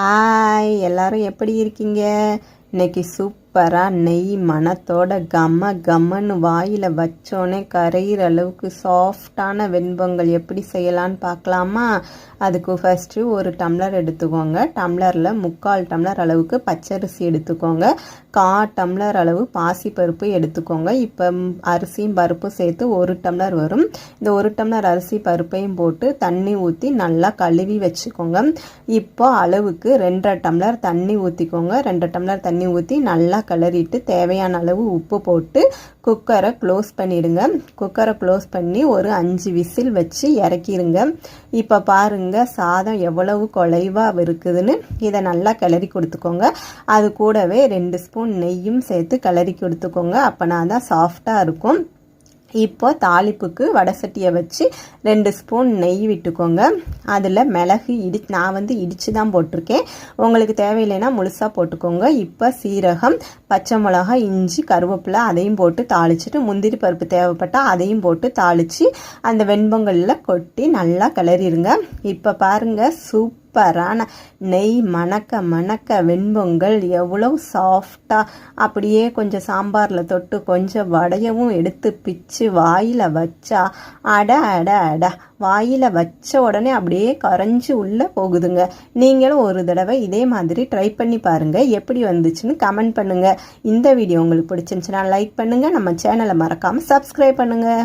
Hi எல்லாரும் எப்படி இருக்கீங்க? இன்னைக்கு சூப்பராக நெய் மணத்தோட கம்மன்னு வாயில் வச்சோன்னே கரையிற அளவுக்கு சாஃப்டான வெண்பொங்கல் எப்படி செய்யலான்னு பார்க்கலாமா? அதுக்கு ஃபஸ்ட்டு ஒரு டம்ளர் எடுத்துக்கோங்க. டம்ளரில் 3/4 டம்ளர் அளவுக்கு பச்சரிசி எடுத்துக்கோங்க. 1/4 டம்ளர் அளவு பாசிப்பருப்பு எடுத்துக்கோங்க. இப்போ அரிசியும் பருப்பும் சேர்த்து 1 டம்ளர் வரும். இந்த 1 டம்ளர் அரிசி பருப்பையும் போட்டு தண்ணி ஊற்றி நல்லா கழுவி வச்சுக்கோங்க. இப்போ அளவுக்கு 2.5 டம்ளர் தண்ணி ஊற்றிக்கோங்க. 2 டம்ளர் தண்ணி ஊற்றி நல்லா கிளறிட்டு தேவையான அளவு உப்பு போட்டு குக்கரை க்ளோஸ் பண்ணிடுங்க. குக்கரை க்ளோஸ் பண்ணி ஒரு 5 விசில் வச்சு இறக்கிடுங்க. இப்போ பாருங்கள் சாதம் எவ்வளவு குழைவாக இருக்குதுன்னு. இதை நல்லா கிளறி கொடுத்துக்கோங்க. அது கூடவே 2 ஸ்பூன் நெய்யும் சேர்த்து கிளறி கொடுத்துக்கோங்க. அப்போனா தான் சாஃப்டாக இருக்கும். இப்போ தாளிப்புக்கு வடை சட்டியை வச்சு 2 ஸ்பூன் நெய் விட்டுக்கோங்க. அதில் மிளகு நான் இடித்து தான் போட்டிருக்கேன். உங்களுக்கு தேவையில்லைன்னா முழுசாக போட்டுக்கோங்க. இப்போ சீரகம், பச்சை மிளகா, இஞ்சி, கருவேப்பிலை அதையும் போட்டு தாளிச்சிட்டு முந்திரி பருப்பு தேவைப்பட்டால் அதையும் போட்டு தாளித்து அந்த வெண்பொங்கலில் கொட்டி நல்லா கிளறிடுங்க. இப்போ பாருங்கள் சூப்பரான நெய் மணக்க வெண்பொங்கல் எவ்வளோ சாஃப்டாக அப்படியே கொஞ்சம் சாம்பாரில் தொட்டு கொஞ்சம் வடையவும் எடுத்து பிச்சு வாயில் வச்சா அட வாயில் வச்ச உடனே அப்படியே கரைஞ்சி உள்ளே போகுதுங்க. நீங்களும் ஒரு தடவை இதே மாதிரி ட்ரை பண்ணி பாருங்கள். எப்படி வந்துச்சுன்னு கமெண்ட் பண்ணுங்கள். இந்த வீடியோ உங்களுக்கு பிடிச்சிருந்துச்சுன்னா லைக் பண்ணுங்கள். நம்ம சேனலை மறக்காமல் சப்ஸ்கிரைப் பண்ணுங்கள்.